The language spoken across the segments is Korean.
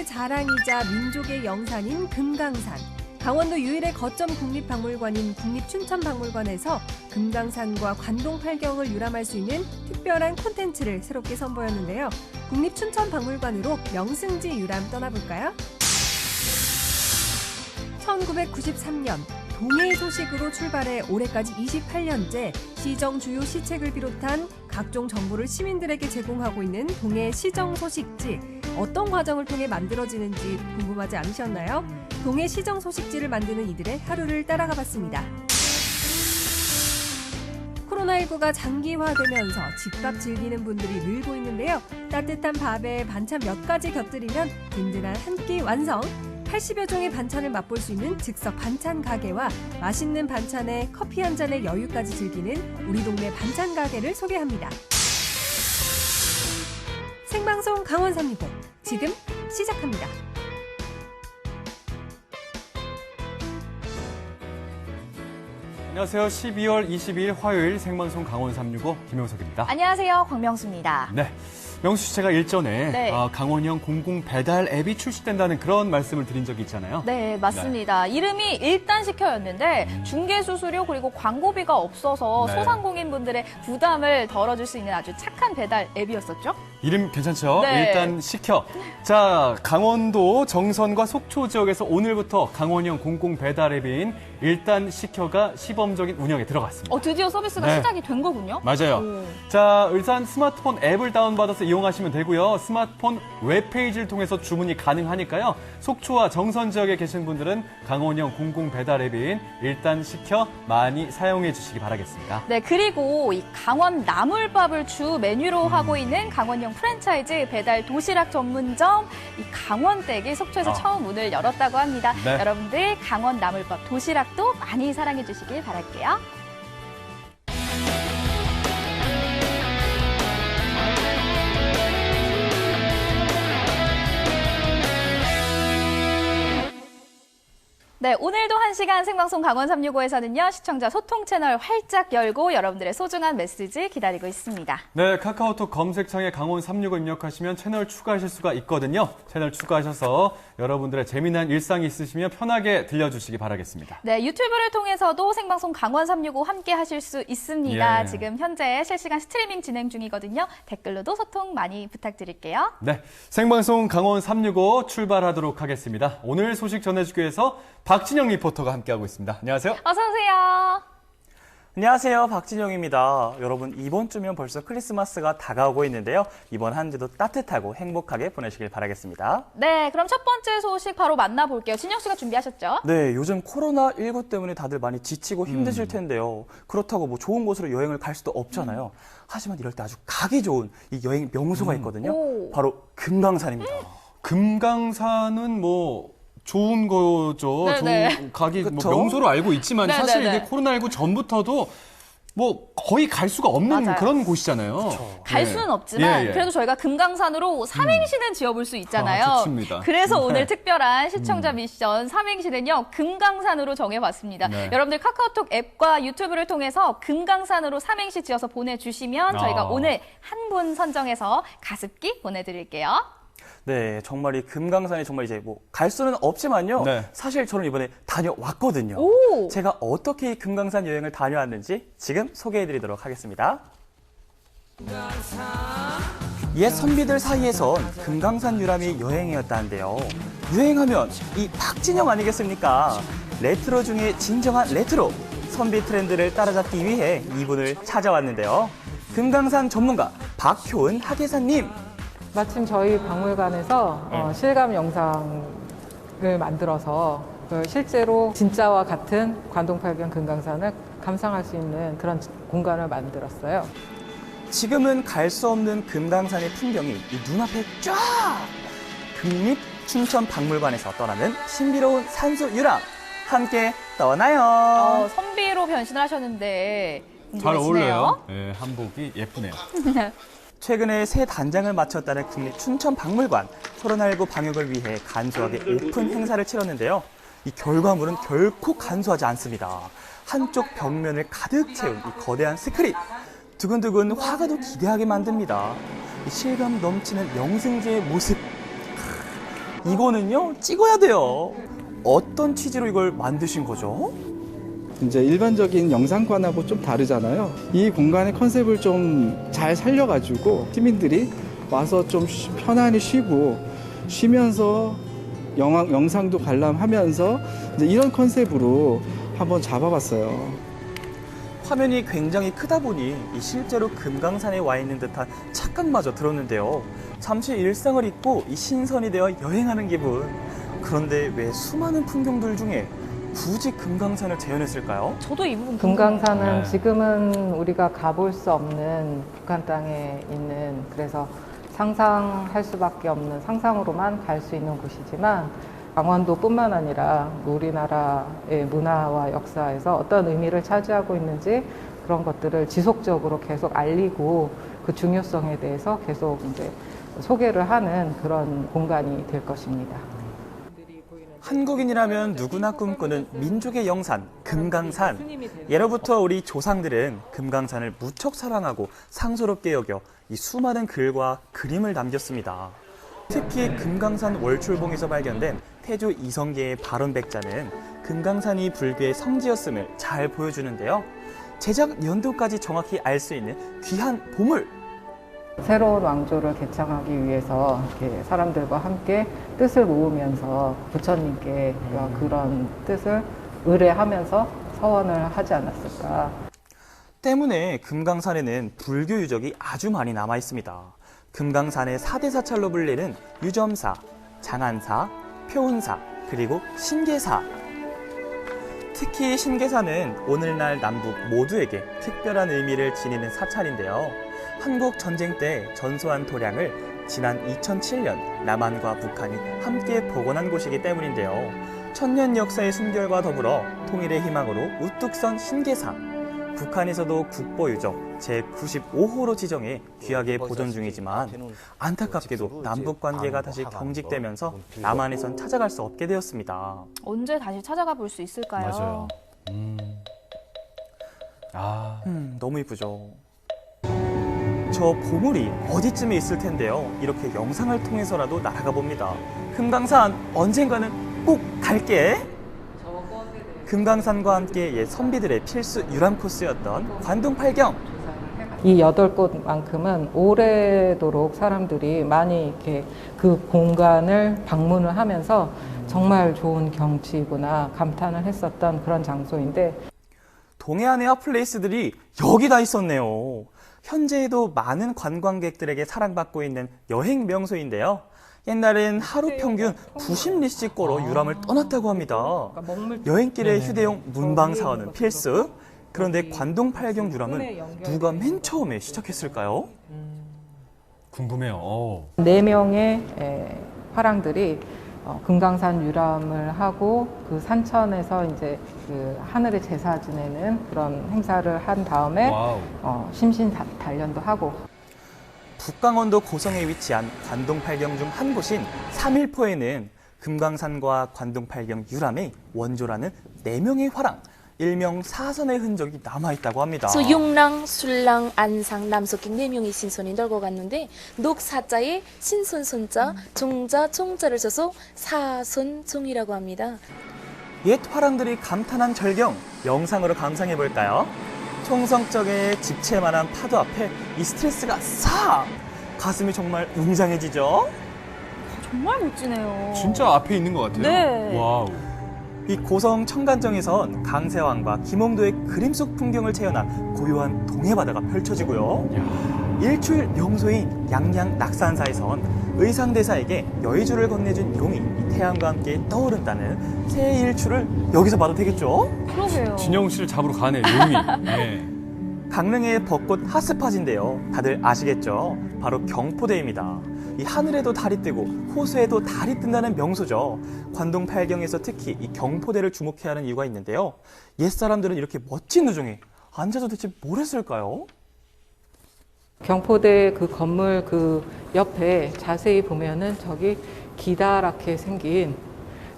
강원도의 자랑이자 민족의 영산인 금강산. 강원도 유일의 거점 국립박물관인 국립춘천박물관에서 금강산과 관동팔경을 유람할 수 있는 특별한 콘텐츠를 새롭게 선보였는데요. 국립춘천박물관으로 명승지 유람 떠나볼까요? 1993년 동해 소식으로 출발해 올해까지 28년째 시정 주요 시책을 비롯한 각종 정보를 시민들에게 제공하고 있는 동해 시정 소식지. 어떤 과정을 통해 만들어지는지 궁금하지 않으셨나요? 동해 시정 소식지를 만드는 이들의 하루를 따라가 봤습니다. 코로나19가 장기화되면서 집밥 즐기는 분들이 늘고 있는데요. 따뜻한 밥에 반찬 몇 가지 곁들이면 든든한 한 끼 완성! 80여 종의 반찬을 맛볼 수 있는 즉석 반찬 가게와 맛있는 반찬에 커피 한 잔의 여유까지 즐기는 우리 동네 반찬 가게를 소개합니다. 생방송 강원 365 지금 시작합니다. 안녕하세요. 12월 22일 화요일 생방송 강원 365 김용석입니다. 안녕하세요. 광명수입니다. 네. 명수 씨, 제가 일전에 네. 강원형 공공 배달 앱이 출시된다는 그런 말씀을 드린 적이 있잖아요. 네, 맞습니다. 네. 이름이 일단시켜였는데 중개수수료 그리고 광고비가 없어서 네. 소상공인분들의 부담을 덜어줄 수 있는 아주 착한 배달 앱이었었죠. 이름 괜찮죠? 네. 일단 시켜. 자, 강원도 정선과 속초 지역에서 오늘부터 강원형 공공 배달 앱인 일단 시켜가 시범적인 운영에 들어갔습니다. 드디어 서비스가 네. 시작이 된 거군요. 맞아요. 자, 일단 스마트폰 앱을 다운받아서 이용하시면 되고요. 스마트폰 웹페이지를 통해서 주문이 가능하니까요. 속초와 정선 지역에 계신 분들은 강원형 공공 배달 앱인 일단 시켜 많이 사용해 주시기 바라겠습니다. 네, 그리고 이 강원 나물밥을 주 메뉴로 하고 있는 강원형 프랜차이즈 배달 도시락 전문점 이 강원댁이 속초에서 처음 문을 열었다고 합니다. 네. 여러분들 강원 나물밥 도시락도 많이 사랑해 주시길 바랄게요. 네, 오늘도 1시간 생방송 강원 365에서는요, 시청자 소통 채널 활짝 열고 여러분들의 소중한 메시지 기다리고 있습니다. 네, 카카오톡 검색창에 강원 365 입력하시면 채널 추가하실 수가 있거든요. 채널 추가하셔서 여러분들의 재미난 일상이 있으시면 편하게 들려주시기 바라겠습니다. 네, 유튜브를 통해서도 생방송 강원 365 함께 하실 수 있습니다. 예. 지금 현재 실시간 스트리밍 진행 중이거든요. 댓글로도 소통 많이 부탁드릴게요. 네, 생방송 강원 365 출발하도록 하겠습니다. 오늘 소식 전해주기 위해서 박진영 리포터가 함께하고 있습니다. 안녕하세요. 어서 오세요. 안녕하세요. 박진영입니다. 여러분, 이번 주면 벌써 크리스마스가 다가오고 있는데요. 이번 한 주도 따뜻하고 행복하게 보내시길 바라겠습니다. 네, 그럼 첫 번째 소식 바로 만나볼게요. 진영 씨가 준비하셨죠? 네, 요즘 코로나19 때문에 다들 많이 지치고 힘드실 텐데요. 그렇다고 뭐 좋은 곳으로 여행을 갈 수도 없잖아요. 하지만 이럴 때 아주 가기 좋은 이 여행 명소가 있거든요. 오. 바로 금강산입니다. 금강산은 뭐 좋은 거죠. 네네. 좋은 가기 뭐 그쵸? 명소로 알고 있지만 네네네. 사실 이게 코로나19 전부터도 뭐 거의 갈 수가 없는 맞아요. 그런 곳이잖아요. 갈 네. 수는 없지만 예, 예. 그래도 저희가 금강산으로 삼행시는 지어볼 수 있잖아요. 좋습니다. 그래서 네. 오늘 특별한 시청자 미션 삼행시는요. 금강산으로 정해봤습니다. 네. 여러분들 카카오톡 앱과 유튜브를 통해서 금강산으로 삼행시 지어서 보내주시면 저희가 오늘 한 분 선정해서 가습기 보내드릴게요. 네, 정말 이 금강산이 정말 이제 뭐 갈 수는 없지만요. 네. 사실 저는 이번에 다녀왔거든요. 오! 제가 어떻게 이 금강산 여행을 다녀왔는지 지금 소개해드리도록 하겠습니다. 옛 선비들 사이에선 금강산 유람이 여행이었다는데요. 유행하면 이 박진영 아니겠습니까? 레트로 중에 진정한 레트로. 선비 트렌드를 따라잡기 위해 이분을 찾아왔는데요. 금강산 전문가 박효은 학예사님. 마침 저희 박물관에서 실감 영상을 만들어서 실제로 진짜와 같은 관동팔경 금강산을 감상할 수 있는 그런 공간을 만들었어요. 지금은 갈 수 없는 금강산의 풍경이 이 눈앞에 쫙! 국립춘천박물관에서 떠나는 신비로운 산수 유람! 함께 떠나요! 선비로 변신을 하셨는데 잘 궁금해지네요. 어울려요. 네, 한복이 예쁘네요. 최근에 새 단장을 마쳤다는 국립춘천박물관. 코로나19 방역을 위해 간소하게 오픈 행사를 치렀는데요. 이 결과물은 결코 간소하지 않습니다. 한쪽 벽면을 가득 채운 이 거대한 스크린. 두근두근 화가도 기대하게 만듭니다. 이 실감 넘치는 명승지의 모습. 이거는요, 찍어야 돼요. 어떤 취지로 이걸 만드신 거죠? 이제 일반적인 영상관하고 좀 다르잖아요. 이 공간의 컨셉을 좀 잘 살려가지고 시민들이 와서 좀 편안히 쉬면서 영상도 관람하면서 이제 이런 컨셉으로 한번 잡아봤어요. 화면이 굉장히 크다 보니 이 실제로 금강산에 와 있는 듯한 착각마저 들었는데요. 잠시 일상을 잊고 이 신선이 되어 여행하는 기분. 그런데 왜 수많은 풍경들 중에 굳이 금강산을 재현했을까요? 저도 이 부분 금강산은 네. 지금은 우리가 가볼 수 없는 북한 땅에 있는, 그래서 상상할 수밖에 없는, 상상으로만 갈 수 있는 곳이지만 강원도뿐만 아니라 우리나라의 문화와 역사에서 어떤 의미를 차지하고 있는지 그런 것들을 지속적으로 계속 알리고 그 중요성에 대해서 계속 이제 소개를 하는 그런 공간이 될 것입니다. 한국인이라면 누구나 꿈꾸는 민족의 영산, 금강산. 예로부터 우리 조상들은 금강산을 무척 사랑하고 상소롭게 여겨 이 수많은 글과 그림을 남겼습니다. 특히 금강산 월출봉에서 발견된 태조 이성계의 발원백자는 금강산이 불교의 성지였음을 잘 보여주는데요. 제작 연도까지 정확히 알 수 있는 귀한 보물! 새로운 왕조를 개창하기 위해서 이렇게 사람들과 함께 뜻을 모으면서 부처님께 그런 뜻을 의뢰하면서 서원을 하지 않았을까. 때문에 금강산에는 불교 유적이 아주 많이 남아 있습니다. 금강산의 4대 사찰로 불리는 유점사, 장안사, 표운사, 그리고 신계사. 특히 신계사는 오늘날 남북 모두에게 특별한 의미를 지니는 사찰인데요. 한국 전쟁 때 전소한 도량을 지난 2007년 남한과 북한이 함께 복원한 곳이기 때문인데요. 천년 역사의 숨결과 더불어 통일의 희망으로 우뚝 선 신계사. 북한에서도 국보유적 제95호로 지정해 귀하게 보존 중이지만 안타깝게도 남북 관계가 다시 경직되면서 남한에선 찾아갈 수 없게 되었습니다. 언제 다시 찾아가 볼 수 있을까요? 맞아요. 너무 이쁘죠. 저 보물이 어디쯤에 있을 텐데요. 이렇게 영상을 통해서라도 날아가 봅니다. 금강산 언젠가는 꼭 갈게. 금강산과 함께 옛 선비들의 필수 유람 코스였던 관동팔경. 이 8곳만큼은 오래도록 사람들이 많이 이렇게 그 공간을 방문을 하면서 정말 좋은 경치구나 감탄을 했었던 그런 장소인데, 동해안의 핫플레이스들이 여기 다 있었네요. 현재에도 많은 관광객들에게 사랑받고 있는 여행 명소인데요. 옛날엔 하루 평균 90리씩 걸어 유람을 떠났다고 합니다. 여행길에 휴대용 문방 사원은 필수. 그런데 관동팔경 유람은 누가 맨 처음에 시작했을까요? 궁금해요. 4명의 화랑들이 금강산 유람을 하고 그 산천에서 이제 그 하늘의 제사 지내는 그런 행사를 한 다음에 심신 단련도 하고. 북강원도 고성에 위치한 관동팔경 중 한 곳인 삼일포에는 금강산과 관동팔경 유람의 원조라는 4명의 화랑, 일명 사선의 흔적이 남아있다고 합니다. 그래서 용랑, 술랑, 안상, 남석객 4명의 신선이 널고 갔는데 녹사자에 신손손자, 종자, 총자를 써서 사손종이라고 합니다. 옛 화랑들이 감탄한 절경, 영상으로 감상해볼까요? 총성적의 집채만한 파도 앞에 이 스트레스가 싹! 가슴이 정말 웅장해지죠? 정말 멋지네요. 진짜 앞에 있는 것 같아요. 네. 와우. 이 고성 청간정에선 강세왕과 김홍도의 그림 속 풍경을 재현한 고요한 동해바다가 펼쳐지고요. 일출 명소인 양양 낙산사에선 의상대사에게 여의주를 건네준 용이 이 태양과 함께 떠오른다는 새해 일출을 여기서 봐도 되겠죠? 그러게요. 진영 씨를 잡으러 가네, 용이. 네. 강릉의 벚꽃 핫스팟인데요. 다들 아시겠죠? 바로 경포대입니다. 이 하늘에도 달이 뜨고 호수에도 달이 뜬다는 명소죠. 관동팔경에서 특히 이 경포대를 주목해야 하는 이유가 있는데요. 옛사람들은 이렇게 멋진 우중에 앉아서 대체 뭘 했을까요? 경포대 그 건물 그 옆에 자세히 보면은 저기 기다랗게 생긴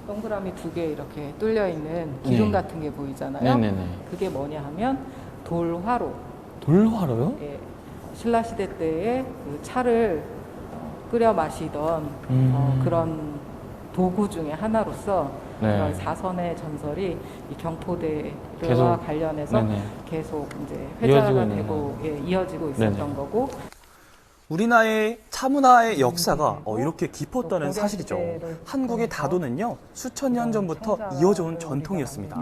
동그라미 2개 이렇게 뚫려 있는 기둥 같은 게 보이잖아요. 그게 뭐냐 하면 돌화로. 돌화로요? 예, 신라시대 때에 그 차를 끓여 마시던 그런 도구 중에 하나로서 네. 이런 4선의 전설이 이 경포대와 계속, 관련해서 네네. 계속 이제 이어지고 회자가 있는 되고 이어지고 있었던 네네. 거고. 우리나라의 차문화의 역사가 이렇게 깊었다는 사실이죠. 한국의 다도는요, 수천 년 전부터 이어져 온 전통이었습니다.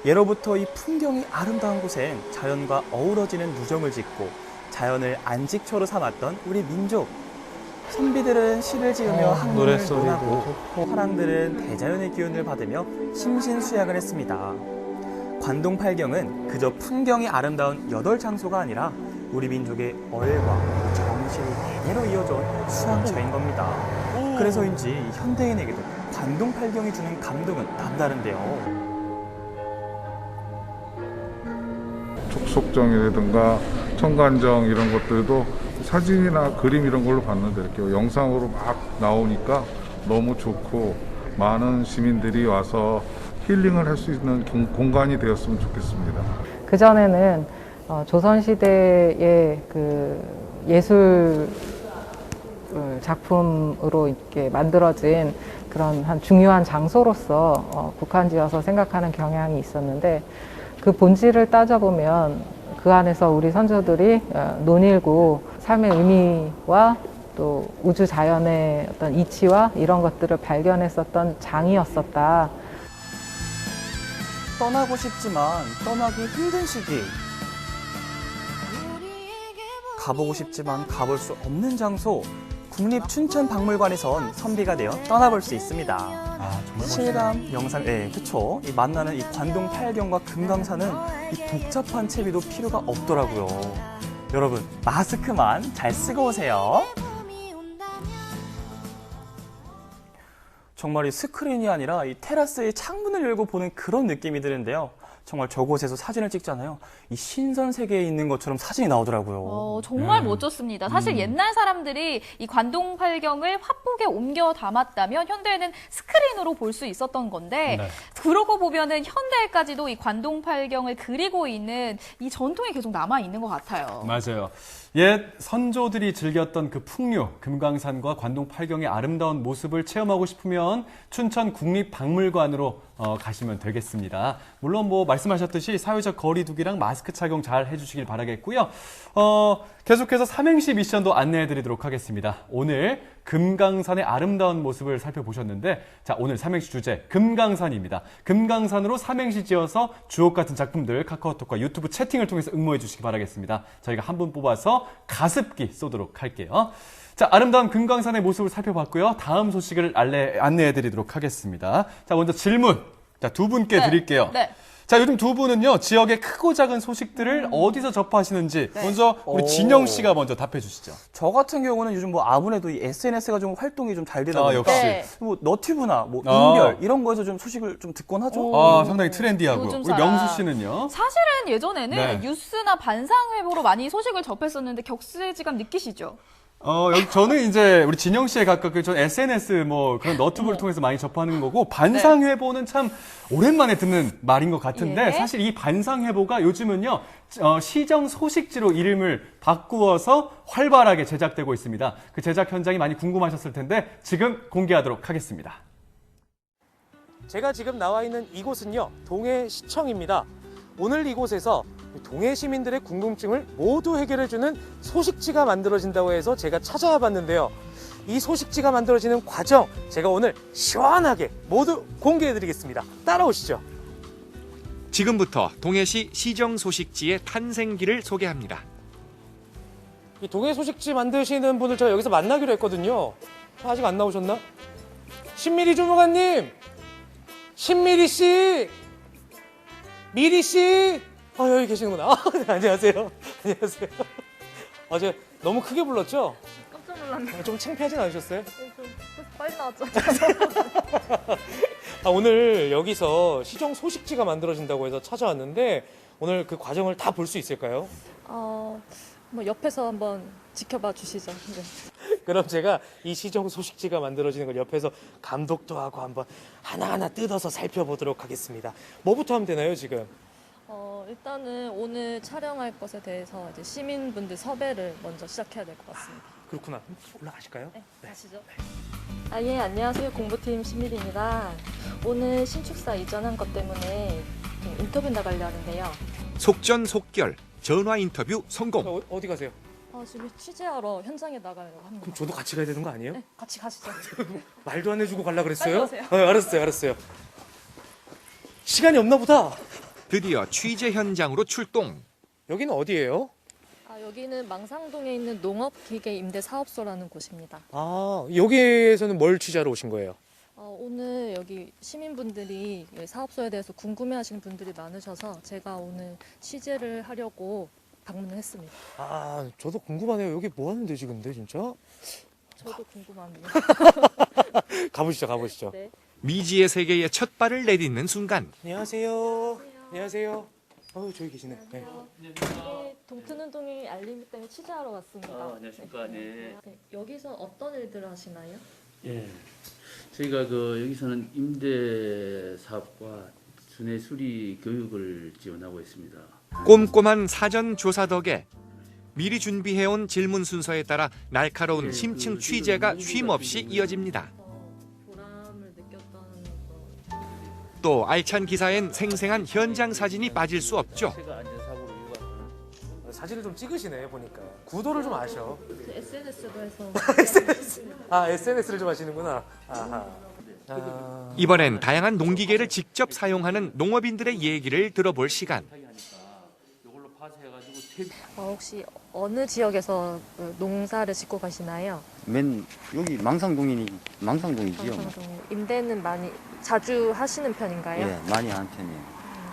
예로부터 이 풍경이 아름다운 곳엔 자연과 어우러지는 누정을 짓고 자연을 안식처로 삼았던 우리 민족. 선비들은 시를 지으며 학문을 노랫소리도 논하고 좋고. 화랑들은 대자연의 기운을 받으며 심신수양을 했습니다. 관동팔경은 그저 풍경이 아름다운 8장소가 아니라 우리 민족의 얼과 정신이 대대로 이어져 온 수양처인 겁니다. 그래서인지 현대인에게도 관동팔경이 주는 감동은 남다른데요. 촉속정이라든가 청간정 이런 것들도 사진이나 그림 이런 걸로 봤는데 이렇게 영상으로 막 나오니까 너무 좋고 많은 시민들이 와서 힐링을 할 수 있는 공간이 되었으면 좋겠습니다. 그전에는 조선시대의 그 예술 작품으로 이렇게 만들어진 그런 한 중요한 장소로서 국한지어서 생각하는 경향이 있었는데 그 본질을 따져보면 그 안에서 우리 선조들이 논일고 삶의 의미와 또 우주 자연의 어떤 이치와 이런 것들을 발견했었던 장이었었다. 떠나고 싶지만 떠나기 힘든 시기. 가보고 싶지만 가볼 수 없는 장소. 국립춘천박물관에선 선비가 되어 떠나볼 수 있습니다. 정말 실감, 영상, 그쵸. 이 만나는 이 관동팔경과 금강산은 이 복잡한 채비도 필요가 없더라고요. 여러분, 마스크만 잘 쓰고 오세요. 정말 이 스크린이 아니라 이 테라스의 창문을 열고 보는 그런 느낌이 드는데요. 정말 저곳에서 사진을 찍잖아요. 이 신선 세계에 있는 것처럼 사진이 나오더라고요. 정말 멋졌습니다. 사실 옛날 사람들이 이 관동팔경을 화폭에 옮겨 담았다면 현대에는 스크린으로 볼 수 있었던 건데 네. 그러고 보면은 현대까지도 이 관동팔경을 그리고 있는 이 전통이 계속 남아 있는 것 같아요. 맞아요. 옛 선조들이 즐겼던 그 풍류, 금강산과 관동팔경의 아름다운 모습을 체험하고 싶으면 춘천 국립박물관으로 가시면 되겠습니다. 물론 뭐 말씀하셨듯이 사회적 거리두기랑 마스크 착용 잘 해주시길 바라겠고요. 계속해서 삼행시 미션도 안내해드리도록 하겠습니다. 오늘 금강산의 아름다운 모습을 살펴보셨는데, 자, 오늘 삼행시 주제 금강산입니다. 금강산으로 삼행시 지어서 주옥 같은 작품들 카카오톡과 유튜브 채팅을 통해서 응모해 주시기 바라겠습니다. 저희가 한 분 뽑아서 가습기 쏘도록 할게요. 자, 아름다운 금강산의 모습을 살펴봤고요. 다음 소식을 안내해 드리도록 하겠습니다. 자, 먼저 질문. 자, 두 분께 드릴게요. 네. 자, 요즘 두 분은요, 지역의 크고 작은 소식들을 어디서 접하시는지, 먼저 우리 진영 씨가 먼저 답해 주시죠. 저 같은 경우는 요즘 뭐 아무래도 이 SNS가 좀 활동이 좀 잘 되다 보니까 역시. 네. 뭐 너튜브나 뭐 인별 이런 거에서 좀 소식을 좀 듣곤 하죠. 상당히 트렌디하고요. 요즘 우리 사람. 명수 씨는요? 사실은 예전에는 네. 뉴스나 반상회보로 많이 소식을 접했었는데 격세지감 느끼시죠? 저는 이제 우리 진영 씨에 가깝게 전 SNS 뭐 그런 너튜브를 통해서 많이 접하는 거고, 반상회보는 참 오랜만에 듣는 말인 것 같은데, 예. 사실 이 반상회보가 요즘은요, 시정 소식지로 이름을 바꾸어서 활발하게 제작되고 있습니다. 그 제작 현장이 많이 궁금하셨을 텐데 지금 공개하도록 하겠습니다. 제가 지금 나와 있는 이곳은요, 동해시청입니다. 오늘 이곳에서 동해 시민들의 궁금증을 모두 해결해주는 소식지가 만들어진다고 해서 제가 찾아와 봤는데요. 이 소식지가 만들어지는 과정, 제가 오늘 시원하게 모두 공개해드리겠습니다. 따라오시죠. 지금부터 동해시 시정 소식지의 탄생기를 소개합니다. 이 동해 소식지 만드시는 분을 제가 여기서 만나기로 했거든요. 아직 안 나오셨나? 신미리 주무관님! 신미리 씨! 미리 씨! 여기 계시는구나. 네, 안녕하세요. 안녕하세요. 어제 너무 크게 불렀죠? 깜짝 놀랐네. 좀 창피하진 않으셨어요? 좀 빨리 나왔죠. 오늘 여기서 시정 소식지가 만들어진다고 해서 찾아왔는데 오늘 그 과정을 다 볼 수 있을까요? 뭐 옆에서 한번 지켜봐 주시죠. 네. 그럼 제가 이 시정 소식지가 만들어지는 걸 옆에서 감독도 하고 한번 하나하나 뜯어서 살펴보도록 하겠습니다. 뭐부터 하면 되나요, 지금? 일단은 오늘 촬영할 것에 대해서 이제 시민분들 섭외를 먼저 시작해야 될 것 같습니다. 그렇구나. 올라가실까요? 네, 가시죠. 예, 안녕하세요. 공보팀 신미리입니다. 오늘 신축사 이전한 것 때문에 좀 인터뷰 나가려 하는데요. 속전속결 전화 인터뷰 성공. 어디 가세요? 지금 취재하러 현장에 나가려고 합니다. 그럼 저도 같이 가야 되는 거 아니에요? 네, 같이 가시죠. 말도 안 해주고 가려고 그랬어요? 빨리 오세요. 알았어요. 시간이 없나 보다. 드디어 취재 현장으로 출동. 여기는 어디예요? 여기는 망상동에 있는 농업기계 임대사업소라는 곳입니다. 여기에서는 뭘 취재하러 오신 거예요? 오늘 여기 시민분들이 사업소에 대해서 궁금해하시는 분들이 많으셔서 제가 오늘 취재를 하려고 방문을 했습니다. 저도 궁금하네요. 여기 뭐 하는 데지 근데 진짜? 저도 궁금합니다. 가보시죠. 네. 미지의 세계에 첫 발을 내딛는 순간. 안녕하세요. 저기 계시네. 네. 동트는동의 알림이 때문에 취재하러 왔습니다. 안녕하십니까. 네. 여기서 어떤 일들을 하시나요? 예. 저희가 여기서는 임대 사업과 순회 수리 교육을 지원하고 있습니다. 꼼꼼한 사전 조사 덕에 미리 준비해온 질문 순서에 따라 날카로운 심층 취재가 쉼없이 이어집니다. 보람을 느꼈다는 또 알찬 기사엔 생생한 현장 사진이 빠질 수 없죠. 사진을 좀 찍으시네 보니까. 구도를 좀 아셔. SNS도 해서 SNS를 좀 하시는구나. 이번엔 다양한 농기계를 직접 사용하는 농업인들의 얘기를 들어볼 시간. 혹시 어느 지역에서 농사를 짓고 가시나요? 여기 망상동이지요. 임대는 많이 자주 하시는 편인가요? 예, 많이 한 편이에요.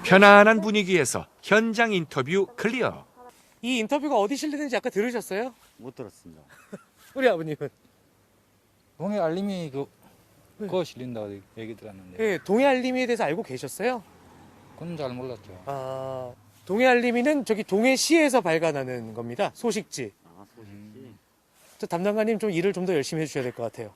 편안한 분위기에서 현장 인터뷰 클리어. 이 인터뷰가 어디 실리는지 아까 들으셨어요? 못 들었습니다. 우리 아버님은? 동해 알림이 그거 실린다고 얘기 들었는데. 네, 동해 알림이에 대해서 알고 계셨어요? 그건 잘 몰랐죠. 동해 알림이는 저기 동해시에서 발간하는 겁니다. 소식지. 소식지. 저 담당관님 좀 일을 좀 더 열심히 해주셔야 될 것 같아요.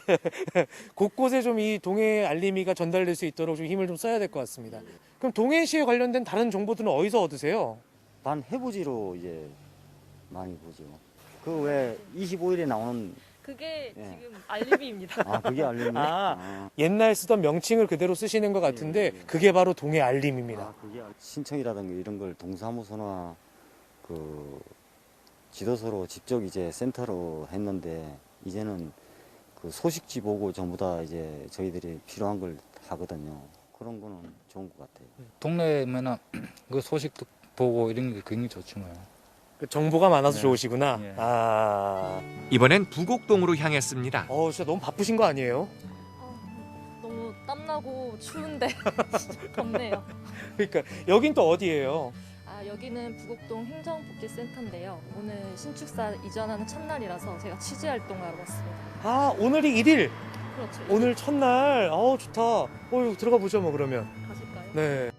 네. 곳곳에 좀 이 동해 알림이가 전달될 수 있도록 좀 힘을 좀 써야 될 것 같습니다. 그럼 동해시에 관련된 다른 정보들은 어디서 얻으세요? 난 해부지로 이제 많이 보죠. 그 왜 25일에 나오는 그게 지금 알림이입니다. 그게 알림이? 옛날 쓰던 명칭을 그대로 쓰시는 것 같은데 그게 바로 동해 알림입니다. 그게 신청이라든가 이런 걸 동사무소나 그 지도서로 직접 이제 센터로 했는데 이제는 그 소식지 보고 전부 다 이제 저희들이 필요한 걸 하거든요. 그런 거는 좋은 것 같아요. 동네면은 그 소식도 보고 이런 게 굉장히 좋지 뭐요. 정보가 많아서 좋으시구나. 이번엔 부곡동으로 향했습니다. 진짜 너무 바쁘신 거 아니에요? 너무 땀나고 추운데 덥네요. 그러니까 여긴 또 어디예요? 여기는 부곡동 행정복지센터인데요. 오늘 신축사 이전하는 첫날이라서 제가 취재 활동하러 왔습니다. 오늘이 1일? 그렇죠. 오늘 첫날. 좋다. 들어가 보죠 뭐 그러면. 가실까요? 네.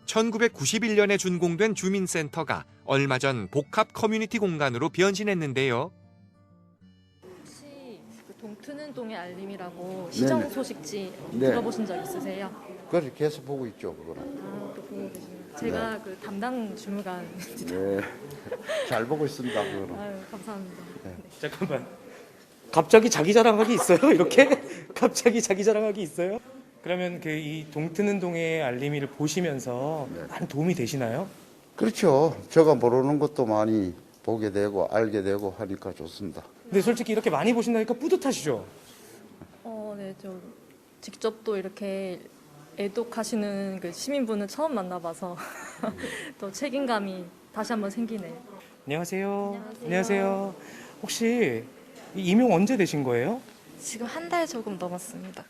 1991년에 준공된 주민센터가 얼마 전 복합 커뮤니티 공간으로 변신했는데요. 혹시 동트는동의 알림이라고 시정 소식지 들어보신 적 있으세요? 그걸 계속 보고 있죠, 그거는. 또 보고 계시네요. 제가 그 담당 주무관. 네, 잘 보고 있습니다, 그거는. 감사합니다. 잠깐만. 갑자기 자기 자랑하기 있어요? 이렇게? 갑자기 자기 자랑하기 있어요? 그러면 이 동트는동의 알림이를 보시면서 많은 도움이 되시나요? 그렇죠. 제가 모르는 것도 많이 보게 되고 알게 되고 하니까 좋습니다. 근데 솔직히 이렇게 많이 보신다니까 뿌듯하시죠? 네, 저 직접 또 이렇게 애독하시는 그 시민분을 처음 만나봐서 또 책임감이 다시 한번 생기네요. 안녕하세요. 혹시 임용 언제 되신 거예요? 지금 한 달 조금 넘었습니다.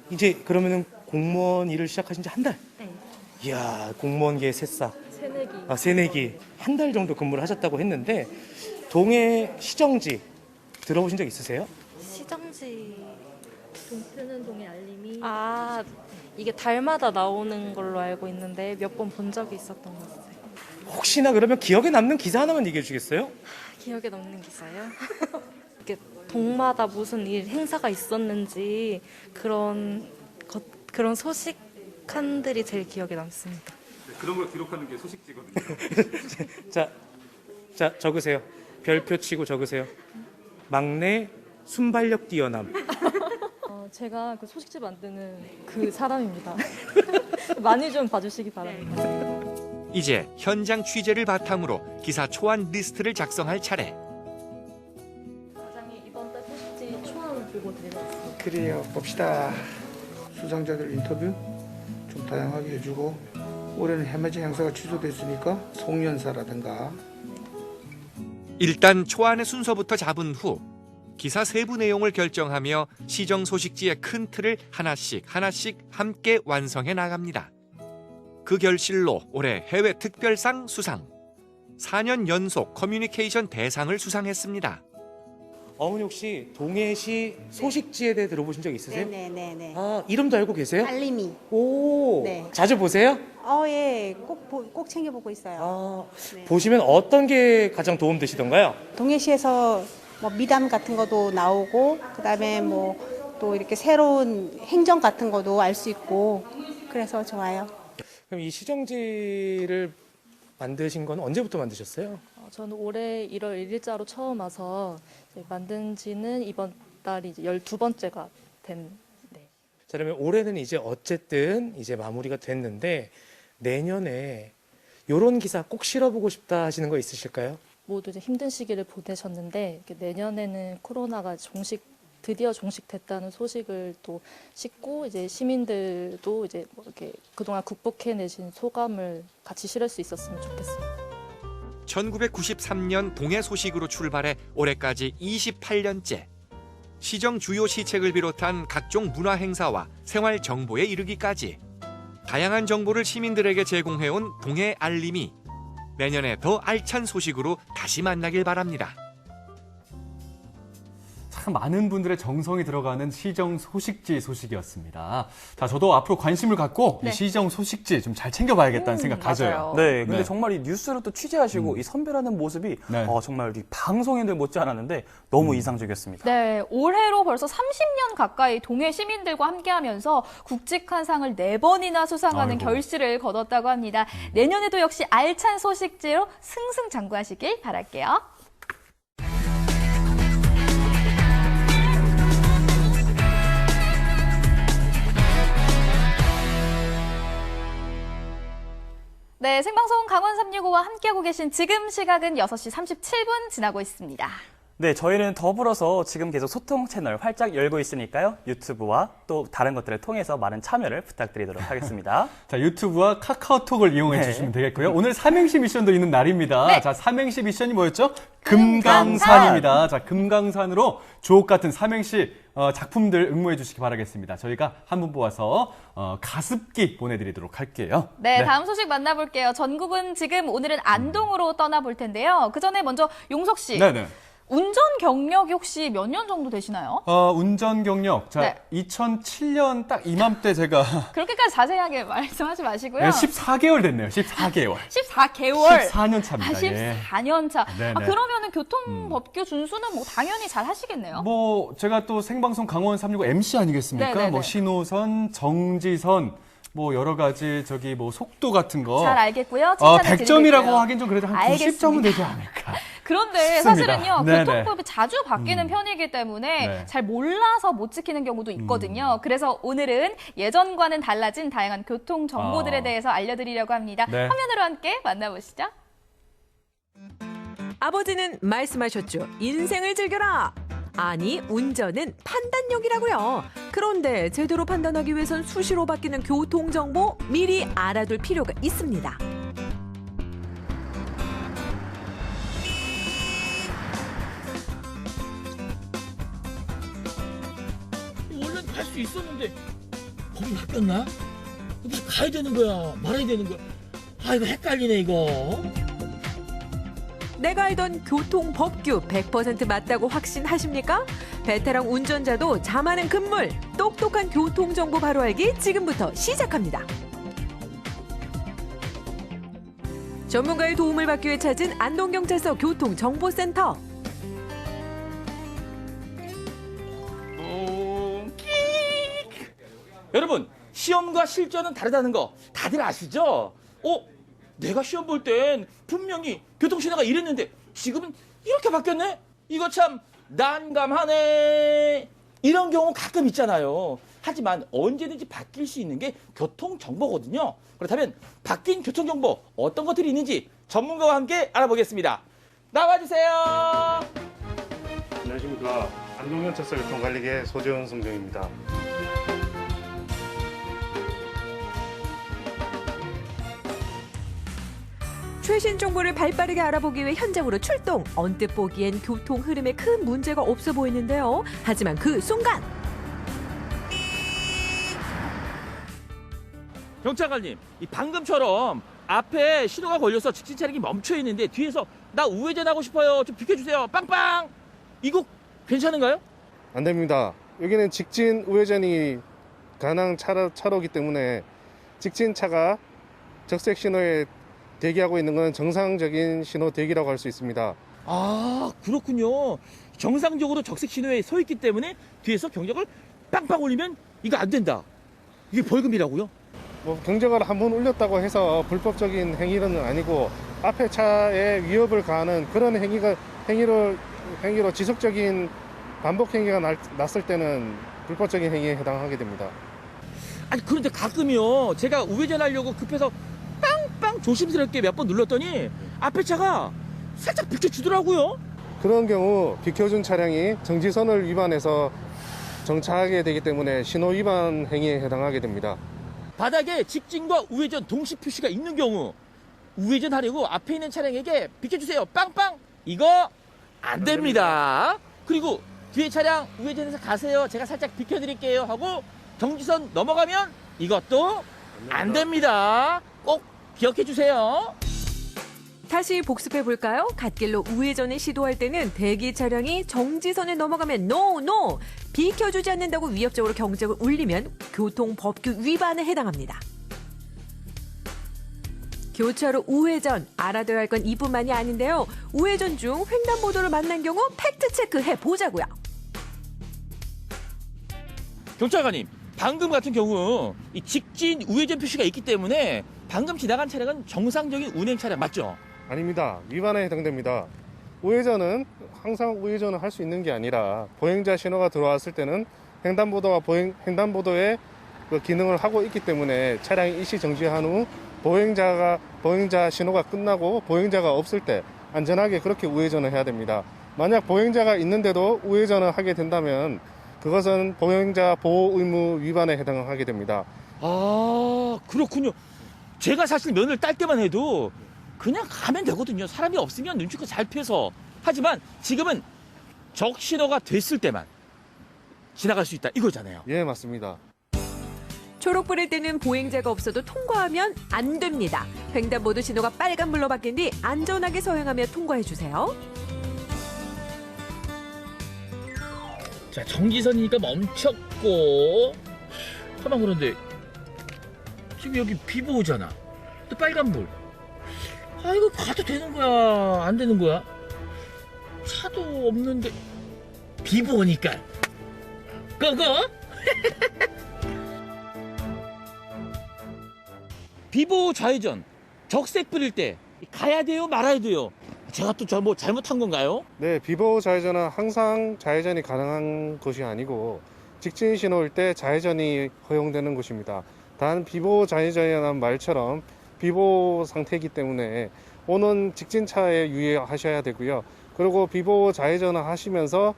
이제 그러면은 공무원 일을 시작하신 지 한 달? 네. 이야, 공무원계의 새싹. 새내기. 새내기. 한 달 정도 근무를 하셨다고 했는데 동해 시정지 들어보신 적 있으세요? 시정지. 동트는동의 알림이. 이게 달마다 나오는 걸로 알고 있는데 몇 번 본 적이 있었던 것 같아요. 혹시나 그러면 기억에 남는 기사 하나만 얘기해 주시겠어요? 기억에 남는 기사요? 이게 동마다 무슨 일 행사가 있었는지 그런 소식 칸들이 제일 기억에 남습니다. 그런 걸 기록하는 게 소식지거든요. 자 적으세요. 별표 치고 적으세요. 막내 순발력 뛰어남. 제가 그 소식지 만드는 그 사람입니다. 많이 좀 봐주시기 바랍니다. 이제 현장 취재를 바탕으로 기사 초안 리스트를 작성할 차례. 과장님 이번 달 소식지 초안 보고 드리겠습니다. 그래요. 봅시다. 수상자들 인터뷰 좀 다양하게 해주고 올해는 해맞이 행사가 취소됐으니까 송년사라든가. 일단 초안의 순서부터 잡은 후 기사 세부 내용을 결정하며 시정 소식지의 큰 틀을 하나씩 함께 완성해 나갑니다. 그 결실로 올해 해외 특별상 수상, 4년 연속 커뮤니케이션 대상을 수상했습니다. 어머니 혹시 동해시 소식지에 대해 들어보신 적 있으세요? 네네네. 아, 이름도 알고 계세요? 알림이. 오, 네. 자주 보세요? 예. 꼭 챙겨보고 있어요. 네. 보시면 어떤 게 가장 도움 되시던가요? 동해시에서 뭐 미담 같은 것도 나오고, 그 다음에 뭐 또 이렇게 새로운 행정 같은 것도 알 수 있고, 그래서 좋아요. 그럼 이 시정지를 만드신 건 언제부터 만드셨어요? 저는 올해 1월 1일자로 처음 와서 만든 지는 이번 달이 이제 12번째가 된. 네. 자, 그러면 올해는 이제 어쨌든 이제 마무리가 됐는데 내년에 이런 기사 꼭 실어보고 싶다 하시는 거 있으실까요? 모두 이제 힘든 시기를 보내셨는데 내년에는 코로나가 드디어 종식됐다는 소식을 또 싣고 이제 시민들도 이제 뭐 이렇게 그동안 극복해내신 소감을 같이 실을 수 있었으면 좋겠습니다. 1993년 동해 소식으로 출발해 올해까지 28년째. 시정 주요 시책을 비롯한 각종 문화 행사와 생활 정보에 이르기까지 다양한 정보를 시민들에게 제공해온 동해 알림이 내년에 더 알찬 소식으로 다시 만나길 바랍니다. 참 많은 분들의 정성이 들어가는 시정 소식지 소식이었습니다. 자, 저도 앞으로 관심을 갖고 이 시정 소식지 좀 잘 챙겨봐야겠다는 생각 가져요. 네, 근데 정말 이 뉴스를 또 취재하시고 이 선별하는 모습이 정말 이 방송인들 못지 않았는데 너무 인상적이었습니다. 네, 올해로 벌써 30년 가까이 동해 시민들과 함께하면서 굵직한 상을 4번이나 수상하는 결실을 거뒀다고 합니다. 내년에도 역시 알찬 소식지로 승승장구하시길 바랄게요. 네, 생방송 강원 365와 함께하고 계신 지금 시각은 6시 37분 지나고 있습니다. 네, 저희는 더불어서 지금 계속 소통 채널 활짝 열고 있으니까요. 유튜브와 또 다른 것들을 통해서 많은 참여를 부탁드리도록 하겠습니다. 자, 유튜브와 카카오톡을 이용해 주시면 되겠고요. 오늘 삼행시 미션도 있는 날입니다. 자, 삼행시 미션이 뭐였죠? 금강산입니다. 자, 금강산으로 주옥 같은 삼행시 작품들 응모해 주시기 바라겠습니다. 저희가 한 분 뽑아서 가습기 보내드리도록 할게요. 네, 다음 소식 만나볼게요. 전국은 지금 오늘은 안동으로 떠나볼 텐데요. 그 전에 먼저 용석 씨. 네네. 운전 경력이 혹시 몇 년 정도 되시나요? 운전 경력. 자, 2007년 딱 이맘때 제가. 그렇게까지 자세하게 말씀하지 마시고요. 14개월 됐네요. 14개월. 14개월? 14년 차입니다. 14년 차. 네네. 그러면은 교통법규 준수는 뭐 당연히 잘 하시겠네요? 뭐, 제가 또 생방송 강원 365 MC 아니겠습니까? 네네네. 뭐, 신호선, 정지선, 뭐, 여러 가지, 뭐, 속도 같은 거. 잘 알겠고요. 100점이라고 하긴 좀 그래도 한 90점은 되지 않을까. 그런데 싶습니다. 사실은요, 네네. 교통법이 자주 바뀌는 편이기 때문에 잘 몰라서 못 지키는 경우도 있거든요. 그래서 오늘은 예전과는 달라진 다양한 교통 정보들에 대해서 알려드리려고 합니다. 네. 화면으로 함께 만나보시죠. 아버지는 말씀하셨죠. 인생을 즐겨라. 아니, 운전은 판단력이라고요. 그런데 제대로 판단하기 위해선 수시로 바뀌는 교통정보 미리 알아둘 필요가 있습니다. 원래는 갈 수 있었는데 법이 바뀌었나? 무슨 가야 되는 거야? 말아야 되는 거야? 아, 이거 헷갈리네 이거. 내가 알던 교통법규 100% 맞다고 확신하십니까? 베테랑 운전자도 잠하는 금물, 똑똑한 교통정보 바로 알기 지금부터 시작합니다. 전문가의 도움을 받기 위해 찾은 안동경찰서 교통정보센터. 여러분, 시험과 실전은 다르다는 거 다들 아시죠? 내가 시험 볼 땐 분명히 교통신호가 이랬는데 지금은 이렇게 바뀌었네? 이거 참 난감하네. 이런 경우 가끔 있잖아요. 하지만 언제든지 바뀔 수 있는 게 교통정보거든요. 그렇다면 바뀐 교통정보 어떤 것들이 있는지 전문가와 함께 알아보겠습니다. 나와주세요. 안녕하십니까. 안동경찰서 교통관리계 소재훈 선장입니다. 최신 정보를 발빠르게 알아보기 위해 현장으로 출동. 언뜻 보기엔 교통 흐름에 큰 문제가 없어 보이는데요. 하지만 그 순간 경찰관님, 이 방금처럼 앞에 신호가 걸려서 직진 차량이 멈춰 있는데 뒤에서 나 우회전하고 싶어요. 좀 비켜주세요. 빵빵. 이거 괜찮은가요? 안 됩니다. 여기는 직진 우회전이 가능한 차로이기 때문에 직진차가 적색 신호에 대기하고 있는 건 정상적인 신호 대기라고 할 수 있습니다. 아, 그렇군요. 정상적으로 적색 신호에 서 있기 때문에 뒤에서 경적을 빵빵 울리면 이거 안 된다. 이게 벌금이라고요? 뭐 경적을 한 번 울렸다고 해서 불법적인 행위는 아니고 앞에 차에 위협을 가하는 그런 행위로 지속적인 반복 행위가 났을 때는 불법적인 행위에 해당하게 됩니다. 아니, 그런데 가끔요. 제가 우회전하려고 급해서 빵빵 조심스럽게 몇 번 눌렀더니 앞에 차가 살짝 비켜주더라고요. 그런 경우 비켜준 차량이 정지선을 위반해서 정차하게 되기 때문에 신호 위반 행위에 해당하게 됩니다. 바닥에 직진과 우회전 동시 표시가 있는 경우 우회전하려고 앞에 있는 차량에게 비켜주세요. 빵빵. 이거 안 됩니다. 그리고 뒤에 차량 우회전해서 가세요. 제가 살짝 비켜드릴게요 하고 정지선 넘어가면 이것도 안 됩니다. 꼭 기억해 주세요. 다시 복습해 볼까요? 갓길로 우회전을 시도할 때는 대기 차량이 정지선에 넘어가면 NO! 비켜주지 않는다고 위협적으로 경적을 울리면 교통법규 위반에 해당합니다. 교차로 우회전, 알아둬야 할 건 이뿐만이 아닌데요. 우회전 중 횡단보도를 만난 경우 팩트체크 해보자고요. 경찰관님, 방금 같은 경우 이 직진 우회전 표시가 있기 때문에 방금 지나간 차량은 정상적인 운행 차량 맞죠? 아닙니다. 위반에 해당됩니다. 우회전은 항상 우회전을 할 수 있는 게 아니라 보행자 신호가 들어왔을 때는 횡단보도의 그 기능을 하고 있기 때문에 차량이 일시 정지한 후 보행자 신호가 끝나고 보행자가 없을 때 안전하게 그렇게 우회전을 해야 됩니다. 만약 보행자가 있는데도 우회전을 하게 된다면 그것은 보행자 보호 의무 위반에 해당하게 됩니다. 아, 그렇군요. 제가 사실 면을 딸 때만 해도 그냥 가면 되거든요. 사람이 없으면 눈치껏 잘 피해서. 하지만 지금은 적신호가 됐을 때만 지나갈 수 있다 이거잖아요. 예, 맞습니다. 초록불일 때는 보행자가 없어도 통과하면 안 됩니다. 횡단보도 신호가 빨간불로 바뀐 뒤 안전하게 서행하며 통과해주세요. 자, 정지선이니까 멈췄고. 가만 그런데 지금 여기 비보 오잖아. 또 빨간불. 아, 이거 가도 되는 거야? 안 되는 거야? 차도 없는데 비보 오니까 고고. 비보 좌회전 적색 불일 때 가야 돼요, 말아야 돼요? 제가 또 뭐 잘못한 건가요? 네, 비보 좌회전은 항상 좌회전이 가능한 것이 아니고 직진 신호일 때 좌회전이 허용되는 곳입니다. 단 비보 좌회전이라는 말처럼 비보 상태이기 때문에 오는 직진차에 유의하셔야 되고요. 그리고 비보 좌회전을 하시면서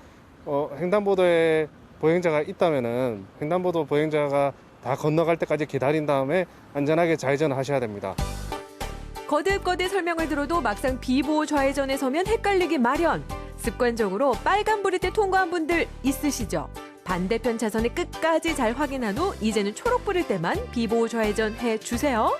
횡단보도에 보행자가 있다면은 횡단보도 보행자가 다 건너갈 때까지 기다린 다음에 안전하게 좌회전을 하셔야 됩니다. 거듭거듭 설명을 들어도 막상 비보 좌회전에 서면 헷갈리기 마련. 습관적으로 빨간불일 때 통과한 분들 있으시죠? 반대편 차선을 끝까지 잘 확인한 후 이제는 초록불일 때만 비보 좌회전 해주세요.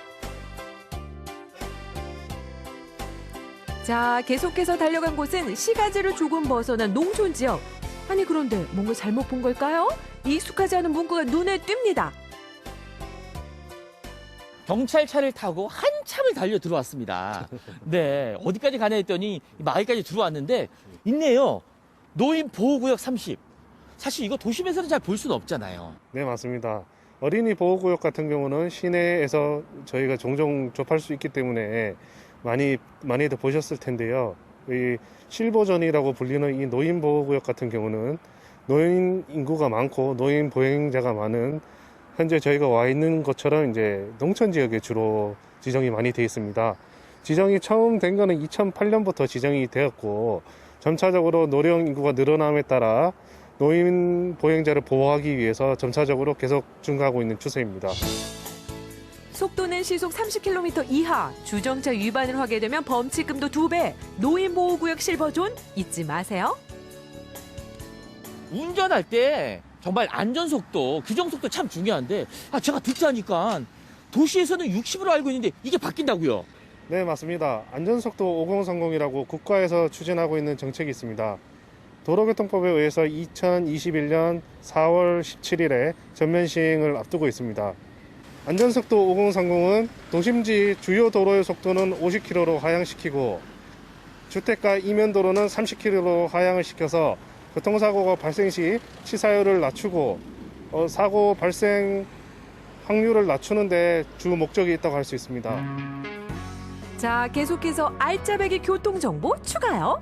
자, 계속해서 달려간 곳은 시가지를 조금 벗어난 농촌 지역. 아니, 그런데 뭔가 잘못 본 걸까요? 익숙하지 않은 문구가 눈에 띕니다. 경찰차를 타고 한참을 달려 들어왔습니다. 네, 어디까지 가냐 했더니 마을까지 들어왔는데 있네요. 노인보호구역 30. 사실 이거 도심에서는 잘 볼 수는 없잖아요. 네, 맞습니다. 어린이 보호구역 같은 경우는 시내에서 저희가 종종 접할 수 있기 때문에 많이들 보셨을 텐데요. 이 실버존이라고 불리는 이 노인보호구역 같은 경우는 노인 인구가 많고 노인 보행자가 많은 현재 저희가 와 있는 것처럼 이제 농촌 지역에 주로 지정이 많이 되어 있습니다. 지정이 처음 된 거는 2008년부터 지정이 되었고 점차적으로 노령 인구가 늘어남에 따라 노인 보행자를 보호하기 위해서 점차적으로 계속 증가하고 있는 추세입니다. 속도는 시속 30km 이하, 주정차 위반을 하게 되면 범칙금도 2배, 노인보호구역 실버존 잊지 마세요. 운전할 때 정말 안전속도, 규정속도 참 중요한데 제가 듣자니까 도시에서는 60으로 알고 있는데 이게 바뀐다고요? 네, 맞습니다. 안전속도 5030이라고 국가에서 추진하고 있는 정책이 있습니다. 도로교통법에 의해서 2021년 4월 17일에 전면 시행을 앞두고 있습니다. 안전속도 5030은 도심지 주요 도로의 속도는 50km로 하향시키고 주택가 이면도로는 30km로 하향을 시켜서 교통사고가 발생 시 치사율을 낮추고 사고 발생 확률을 낮추는 데 주 목적이 있다고 할 수 있습니다. 자, 계속해서 알짜배기 교통정보 추가요.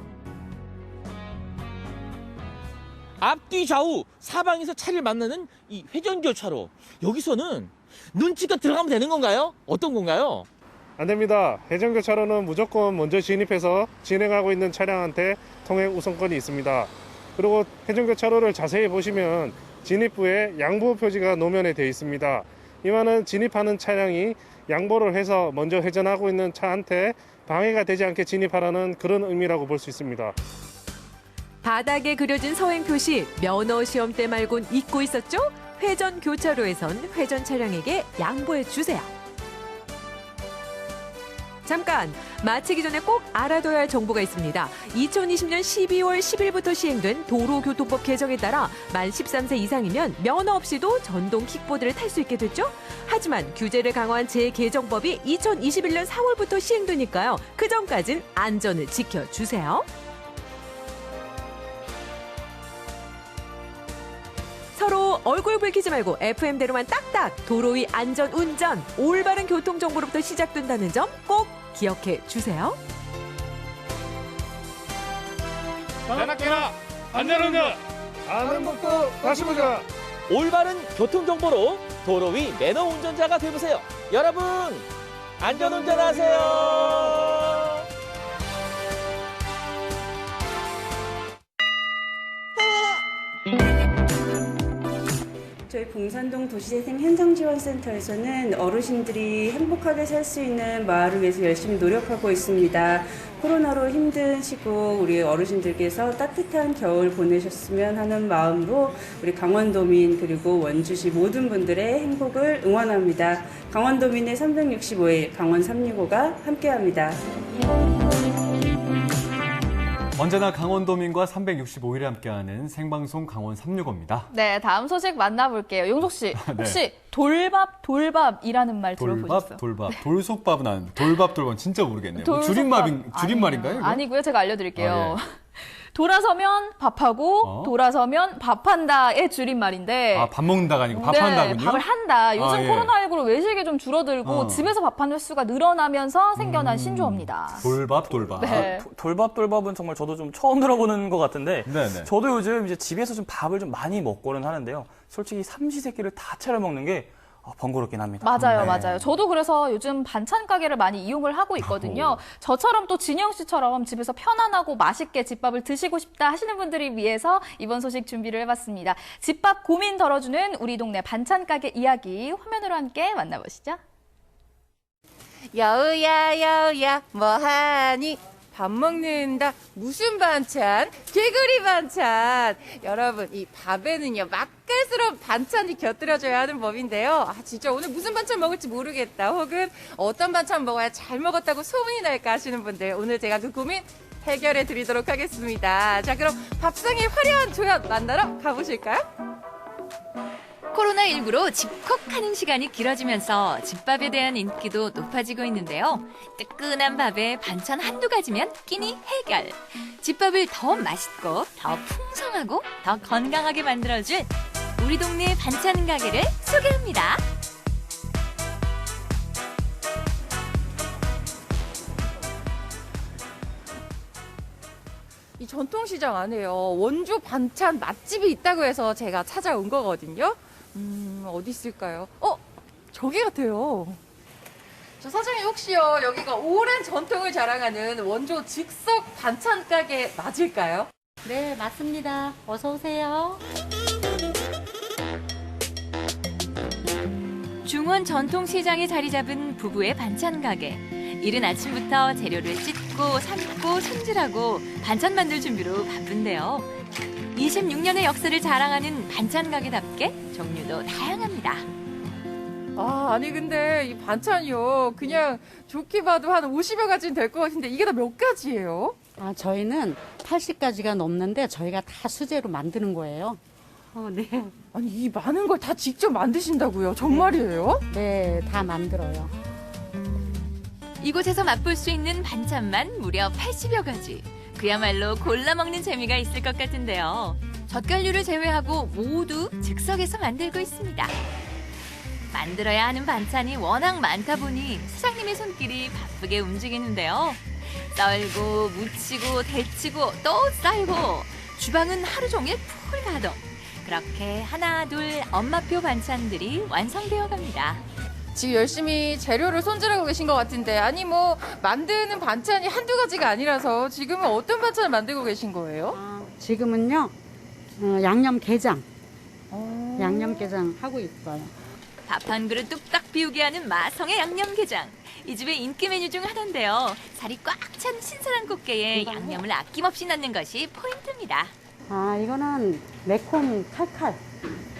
앞뒤 좌우 사방에서 차를 만나는 이 회전교차로, 여기서는 눈치껏 들어가면 되는 건가요? 어떤 건가요? 안 됩니다. 회전교차로는 무조건 먼저 진입해서 진행하고 있는 차량한테 통행 우선권이 있습니다. 그리고 회전교차로를 자세히 보시면 진입부에 양보 표지가 노면에 되어 있습니다. 이 말은 진입하는 차량이 양보를 해서 먼저 회전하고 있는 차한테 방해가 되지 않게 진입하라는 그런 의미라고 볼 수 있습니다. 바닥에 그려진 서행 표시, 면허 시험 때 말곤 잊고 있었죠? 회전 교차로에선 회전 차량에게 양보해 주세요. 잠깐, 마치기 전에 꼭 알아둬야 할 정보가 있습니다. 2020년 12월 10일부터 시행된 도로교통법 개정에 따라 만 13세 이상이면 면허 없이도 전동 킥보드를 탈 수 있게 됐죠? 하지만 규제를 강화한 재개정법이 2021년 4월부터 시행되니까요. 그 전까진 안전을 지켜주세요. 서로 얼굴 붉히지 말고 FM대로만 딱딱 도로 위 안전 운전, 올바른 교통정보로부터 시작된다는 점 꼭 기억해 주세요. 전학해라 안전운전, 아는 법도 다시 보자. 올바른 교통정보로 도로 위 매너 운전자가 되보세요. 여러분 안전운전하세요. 저희 봉산동 도시재생 현장지원센터에서는 어르신들이 행복하게 살 수 있는 마을을 위해서 열심히 노력하고 있습니다. 코로나로 힘든 시국 우리 어르신들께서 따뜻한 겨울 보내셨으면 하는 마음으로 우리 강원도민 그리고 원주시 모든 분들의 행복을 응원합니다. 강원도민의 365일 강원 365가 함께합니다. 언제나 강원도민과 365일에 함께하는 생방송 강원 365입니다. 네, 다음 소식 만나볼게요. 용석 씨, 혹시 돌밥이라는 말 들어보셨어요? 돌밥. 돌솥밥은 안, 돌밥 진짜 모르겠네요. 줄임말인가요? 이거? 아니고요. 제가 알려드릴게요. 예. 돌아서면 밥하고 돌아서면 밥한다의 줄임말인데 밥 먹는다가 아니고 밥한다군요? 밥을 한다. 요즘 코로나19로 외식이 좀 줄어들고 집에서 밥하는 횟수가 늘어나면서 생겨난 신조어입니다. 돌밥. 네. 돌밥은 정말 저도 좀 처음 들어보는 것 같은데 네네. 저도 요즘 이제 집에서 좀 밥을 좀 많이 먹고는 하는데요. 솔직히 삼시세끼를 다 차려 먹는 게 번거롭긴 합니다. 맞아요. 저도 그래서 요즘 반찬 가게를 많이 이용을 하고 있거든요. 저처럼 또 진영 씨처럼 집에서 편안하고 맛있게 집밥을 드시고 싶다 하시는 분들을 위해서 이번 소식 준비를 해봤습니다. 집밥 고민 덜어주는 우리 동네 반찬 가게 이야기 화면으로 함께 만나보시죠. 여우야 뭐하니? 밥 먹는다. 무슨 반찬? 개구리 반찬. 여러분, 이 밥에는요, 맛깔스러운 반찬이 곁들여져야 하는 법인데요. 진짜 오늘 무슨 반찬 먹을지 모르겠다. 혹은 어떤 반찬 먹어야 잘 먹었다고 소문이 날까 하시는 분들, 오늘 제가 그 고민 해결해 드리도록 하겠습니다. 자, 그럼 밥상의 화려한 조연 만나러 가보실까요? 코로나19로 집콕하는 시간이 길어지면서 집밥에 대한 인기도 높아지고 있는데요. 뜨끈한 밥에 반찬 한두 가지면 끼니 해결. 집밥을 더 맛있고 더 풍성하고 더 건강하게 만들어줄 우리 동네 반찬 가게를 소개합니다. 이 전통시장 안에요. 원조 반찬 맛집이 있다고 해서 제가 찾아온 거거든요. 어디 있을까요? 저기 같아요. 저 사장님 혹시요, 여기가 오랜 전통을 자랑하는 원조 즉석 반찬 가게 맞을까요? 네, 맞습니다. 어서 오세요. 중원 전통시장에 자리 잡은 부부의 반찬 가게. 이른 아침부터 재료를 찢고 삶고 손질하고 반찬 만들 준비로 바쁜데요. 26년의 역사를 자랑하는 반찬 가게답게 종류도 다양합니다. 아니 근데 이 반찬이요, 그냥 좋게 봐도 한 50여 가지는 될 것 같은데 이게 다 몇 가지예요? 저희는 80가지가 넘는데 저희가 다 수제로 만드는 거예요. 네. 아니 이 많은 걸 다 직접 만드신다고요? 정말이에요? 네, 다 만들어요. 이곳에서 맛볼 수 있는 반찬만 무려 80여 가지. 그야말로 골라 먹는 재미가 있을 것 같은데요. 젓갈류를 제외하고 모두 즉석에서 만들고 있습니다. 만들어야 하는 반찬이 워낙 많다 보니 사장님의 손길이 바쁘게 움직이는데요. 썰고 무치고 데치고 또 썰고 주방은 하루 종일 풀 가동. 그렇게 하나 둘 엄마표 반찬들이 완성되어 갑니다. 지금 열심히 재료를 손질하고 계신 것 같은데, 아니 뭐 만드는 반찬이 한두 가지가 아니라서 지금은 어떤 반찬을 만들고 계신 거예요? 지금은요, 양념게장. 양념게장 하고 있어요. 밥 한 그릇 뚝딱 비우게 하는 마성의 양념게장. 이 집의 인기 메뉴 중 하나인데요. 살이 꽉 찬 신선한 꽃게에 양념을 아낌없이 넣는 것이 포인트입니다. 이거는 매콤 칼칼.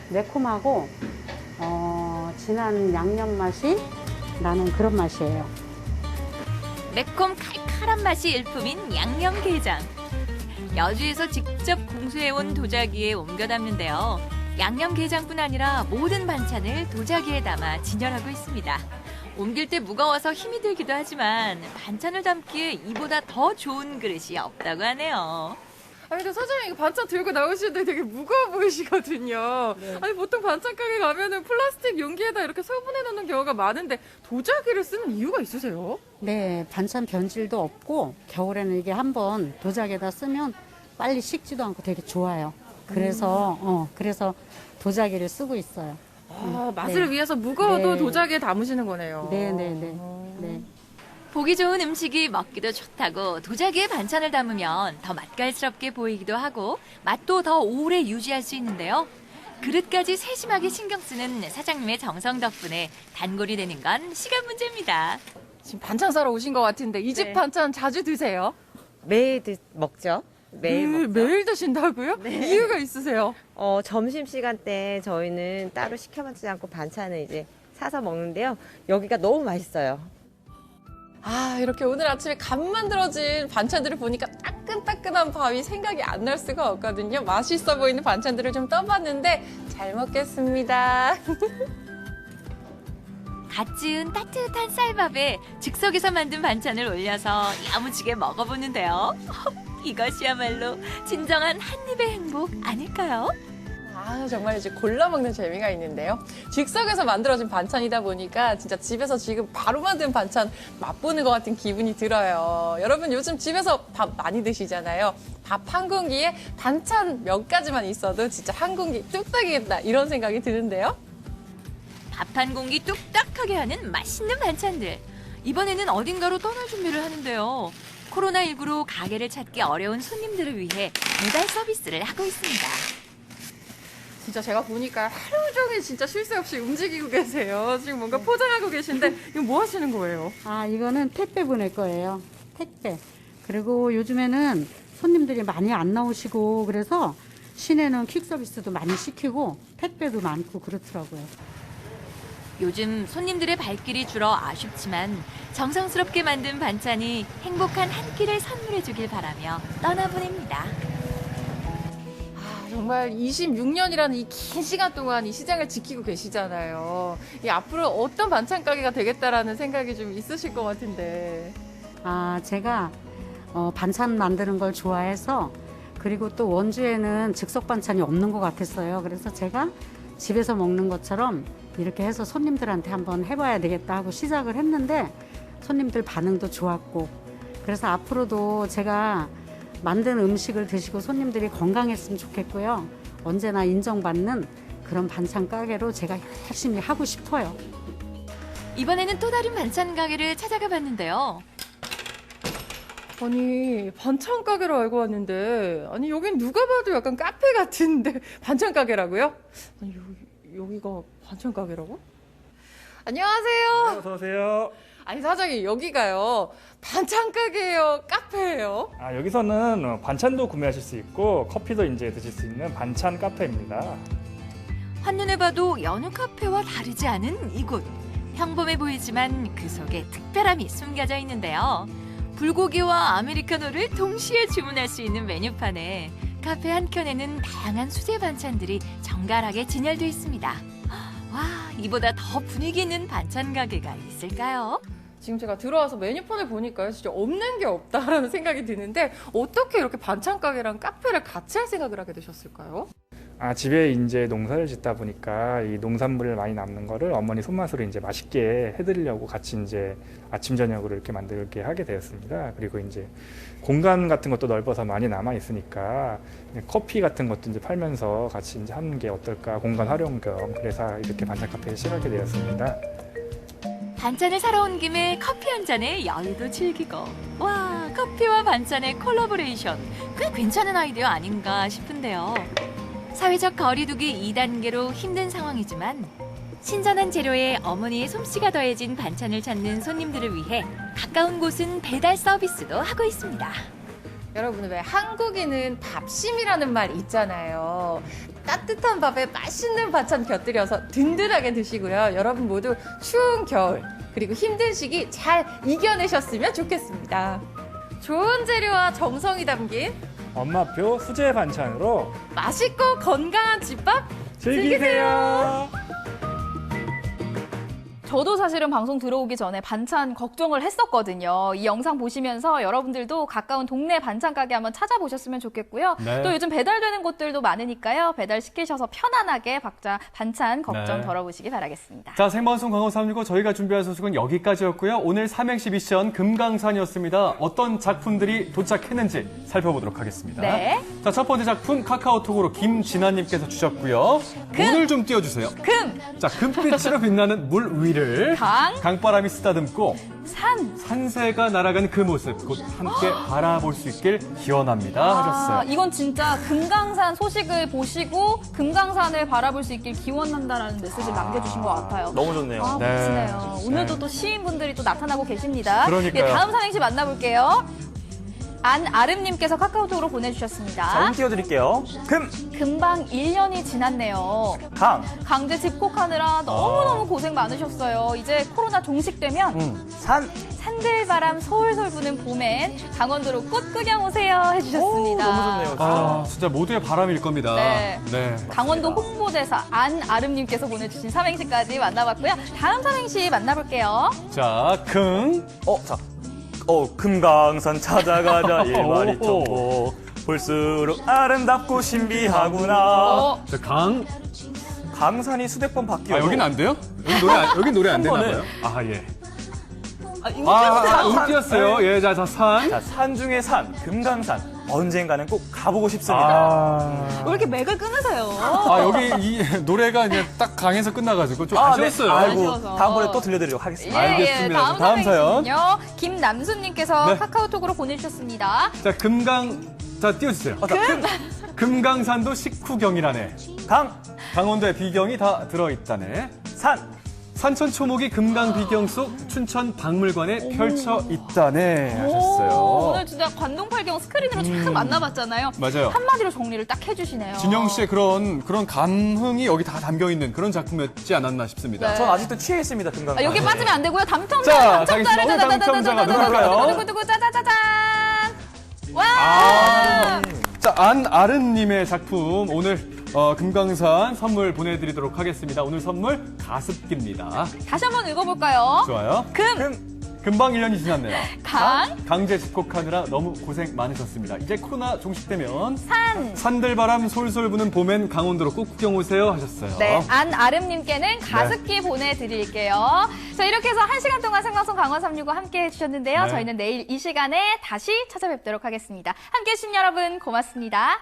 매콤하고 진한 양념 맛이 나는 그런 맛이에요. 매콤 칼칼한 맛이 일품인 양념게장. 여주에서 직접 공수해온 도자기에 옮겨 담는데요. 양념게장뿐 아니라 모든 반찬을 도자기에 담아 진열하고 있습니다. 옮길 때 무거워서 힘이 들기도 하지만 반찬을 담기에 이보다 더 좋은 그릇이 없다고 하네요. 아니 근데 사장님 이거 반찬 들고 나오시는데 되게 무거워 보이시거든요. 네. 아니 보통 반찬 가게 가면은 플라스틱 용기에다 이렇게 소분해 놓는 경우가 많은데 도자기를 쓰는 이유가 있으세요? 네, 반찬 변질도 없고 겨울에는 이게 한번 도자기에다 쓰면 빨리 식지도 않고 되게 좋아요. 그래서 그래서 도자기를 쓰고 있어요. 맛을 위해서 무거워도 네. 도자기에 담으시는 거네요. 네네네. 네. 보기 좋은 음식이 먹기도 좋다고 도자기에 반찬을 담으면 더 맛깔스럽게 보이기도 하고 맛도 더 오래 유지할 수 있는데요. 그릇까지 세심하게 신경 쓰는 사장님의 정성 덕분에 단골이 되는 건 시간 문제입니다. 지금 반찬 사러 오신 것 같은데 이 집 반찬 자주 드세요? 매일 먹죠. 매일 드신다고요? 네. 이유가 있으세요? 점심시간 때 저희는 따로 시켜 먹지 않고 반찬을 이제 사서 먹는데요. 여기가 너무 맛있어요. 이렇게 오늘 아침에 갓 만들어진 반찬들을 보니까 따끈따끈한 밥이 생각이 안 날 수가 없거든요. 맛있어 보이는 반찬들을 좀 떠봤는데 잘 먹겠습니다. 갓 지은 따뜻한 쌀밥에 즉석에서 만든 반찬을 올려서 야무지게 먹어보는데요. 이것이야말로 진정한 한 입의 행복 아닐까요? 정말 이제 골라 먹는 재미가 있는데요. 즉석에서 만들어진 반찬이다 보니까 진짜 집에서 지금 바로 만든 반찬 맛보는 것 같은 기분이 들어요. 여러분 요즘 집에서 밥 많이 드시잖아요. 밥 한 공기에 반찬 몇 가지만 있어도 진짜 한 공기 뚝딱이겠다 이런 생각이 드는데요. 밥 한 공기 뚝딱하게 하는 맛있는 반찬들. 이번에는 어딘가로 떠날 준비를 하는데요. 코로나19로 가게를 찾기 어려운 손님들을 위해 배달 서비스를 하고 있습니다. 진짜 제가 보니까 하루 종일 진짜 쉴 새 없이 움직이고 계세요. 지금 뭔가 포장하고 계신데 이거 뭐 하시는 거예요? 이거는 택배 보낼 거예요. 택배. 그리고 요즘에는 손님들이 많이 안 나오시고 그래서 시내는 퀵 서비스도 많이 시키고 택배도 많고 그렇더라고요. 요즘 손님들의 발길이 줄어 아쉽지만 정성스럽게 만든 반찬이 행복한 한 끼를 선물해 주길 바라며 떠나보냅니다. 정말 26년이라는 이 긴 시간 동안 이 시장을 지키고 계시잖아요. 앞으로 어떤 반찬 가게가 되겠다라는 생각이 좀 있으실 것 같은데. 제가 반찬 만드는 걸 좋아해서 그리고 또 원주에는 즉석 반찬이 없는 것 같았어요. 그래서 제가 집에서 먹는 것처럼 이렇게 해서 손님들한테 한번 해봐야 되겠다 하고 시작을 했는데 손님들 반응도 좋았고 그래서 앞으로도 제가 만든 음식을 드시고 손님들이 건강했으면 좋겠고요. 언제나 인정받는 그런 반찬 가게로 제가 열심히 하고 싶어요. 이번에는 또 다른 반찬 가게를 찾아가 봤는데요. 아니 반찬 가게로 알고 왔는데 아니 여긴 누가 봐도 약간 카페 같은데 반찬 가게라고요? 아니 여기가 반찬 가게라고? 안녕하세요. 어서 오세요. 아니 사장님 여기가요 반찬 가게예요 카페예요? 아, 여기서는 반찬도 구매하실 수 있고 커피도 이제 드실 수 있는 반찬 카페입니다. 한눈에 봐도 여느 카페와 다르지 않은 이곳. 평범해 보이지만 그 속에 특별함이 숨겨져 있는데요. 불고기와 아메리카노를 동시에 주문할 수 있는 메뉴판에 카페 한켠에는 다양한 수제 반찬들이 정갈하게 진열돼 있습니다. 와, 이보다 더 분위기 있는 반찬 가게가 있을까요? 지금 제가 들어와서 메뉴판을 보니까요 진짜 없는 게 없다라는 생각이 드는데 어떻게 이렇게 반찬 가게랑 카페를 같이 할 생각을 하게 되셨을까요? 아, 집에 이제 농사를 짓다 보니까 이 농산물 많이 남는 거를 어머니 손맛으로 이제 맛있게 해드리려고 같이 이제 아침 저녁으로 이렇게 만들게 하게 되었습니다. 그리고 이제 공간 같은 것도 넓어서 많이 남아 있으니까 커피 같은 것도 이제 팔면서 같이 이제 하는 게 어떨까 공간 활용 겸 그래서 이렇게 반찬 카페를 시작하게 되었습니다. 반찬을 사러 온 김에 커피 한 잔에 여유도 즐기고 와, 커피와 반찬의 콜라보레이션 꽤 괜찮은 아이디어 아닌가 싶은데요. 사회적 거리두기 2단계로 힘든 상황이지만 신선한 재료에 어머니의 솜씨가 더해진 반찬을 찾는 손님들을 위해 가까운 곳은 배달 서비스도 하고 있습니다. 여러분 왜 한국인은 밥심이라는 말 있잖아요. 따뜻한 밥에 맛있는 반찬 곁들여서 든든하게 드시고요. 여러분 모두 추운 겨울 그리고 힘든 시기 잘 이겨내셨으면 좋겠습니다. 좋은 재료와 정성이 담긴 엄마표 수제 반찬으로 맛있고 건강한 집밥 즐기세요. 저도 사실은 방송 들어오기 전에 반찬 걱정을 했었거든요. 이 영상 보시면서 여러분들도 가까운 동네 반찬 가게 한번 찾아보셨으면 좋겠고요. 네. 또 요즘 배달되는 곳들도 많으니까요. 배달시키셔서 편안하게 각자 반찬 걱정 네. 덜어보시기 바라겠습니다. 자, 생방송 광고 365 저희가 준비한 소식은 여기까지였고요. 오늘 삼행시 미션 금강산이었습니다. 어떤 작품들이 도착했는지 살펴보도록 하겠습니다. 네. 자, 첫 번째 작품 카카오톡으로 김진아님께서 주셨고요. 문을 좀 띄워주세요. 금! 자, 금빛으로 빛나는 물 위를 강바람이 쓰다듬고 산새가 날아가는 그 모습 곧 함께 바라볼 수 있길 기원합니다 하셨어요. 이건 진짜 금강산 소식을 보시고 금강산을 바라볼 수 있길 기원한다라는 메시지를 남겨주신 것 같아요. 너무 좋네요. 네. 멋지네요. 오늘도 네. 또 시인분들이 또 나타나고 계십니다. 그러니까요. 예, 다음 삼행시 만나볼게요. 안아름님께서 카카오톡으로 보내주셨습니다. 자, 운 띄워드릴게요. 금방 1년이 지났네요. 강제 집콕하느라 너무너무 고생 많으셨어요. 이제 코로나 종식되면 산들바람 솔솔 부는 봄엔 강원도로 꽃구경 오세요 해주셨습니다. 너무 좋네요. 아, 진짜 모두의 바람일 겁니다. 네. 네. 강원도 홍보대사 안아름님께서 보내주신 삼행시까지 만나봤고요. 다음 삼행시 만나볼게요. 자, 금강산 찾아가자 일만이 정보 볼수록 아름답고 신비하구나. 자, 강산이 수백 번 바뀌어도 여긴 안 돼요? 여긴 노래 안 되나 봐요. 아, 예. 운 띄었어요. 예, 자, 산. 자, 산 중에 산, 금강산. 언젠가는 꼭 가보고 싶습니다. 왜 이렇게 맥을 끊으세요? 여기 이 노래가 이제 딱 강에서 끝나가지고 좀 아쉬웠어요. 네. 아이고, 다음번에 또 들려드리도록 하겠습니다. 알겠습니다. 다음 사연. 사연은요. 김남수님께서 네. 카카오톡으로 보내주셨습니다. 자, 띄워주세요. 금강산도 식후경이라네. 강원도의 비경이 다 들어있다네. 산천초목이 금강비경 속 춘천 박물관에 펼쳐 있다네 하셨어요. 오늘 진짜 관동팔경 스크린으로 쫙 만나봤잖아요. 맞아요. 한마디로 정리를 딱 해주시네요. 진영 씨의 그런 감흥이 여기 다 담겨 있는 그런 작품이었지 않았나 싶습니다. 네. 전 아직도 취해 있습니다, 금강산. 여기 빠지면 안 되고요. 자, 당첨자를 당첨자가 누굴까요? 누구 짜자자잔. 와. 자, 안아른님의 작품 오늘 금강산 선물 보내드리도록 하겠습니다. 오늘 선물 가습기입니다. 다시 한번 읽어볼까요? 좋아요. 금방 1년이 지났네요. 강제 집콕하느라 너무 고생 많으셨습니다. 이제 코로나 종식되면 산! 산들바람 솔솔 부는 봄엔 강원도로 꼭 구경 오세요 하셨어요. 네, 안아름님께는 가습기 보내드릴게요. 자, 이렇게 해서 1시간 동안 생방송 강원 365 함께 해주셨는데요. 네. 저희는 내일 이 시간에 다시 찾아뵙도록 하겠습니다. 함께 해주신 여러분 고맙습니다.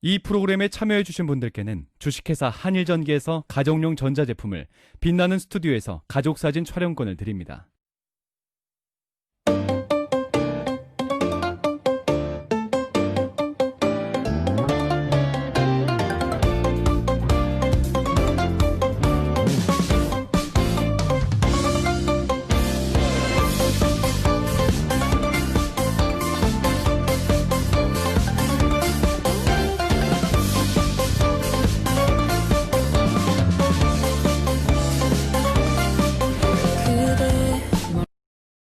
이 프로그램에 참여해주신 분들께는 주식회사 한일전기에서 가정용 전자제품을 빛나는 스튜디오에서 가족사진 촬영권을 드립니다.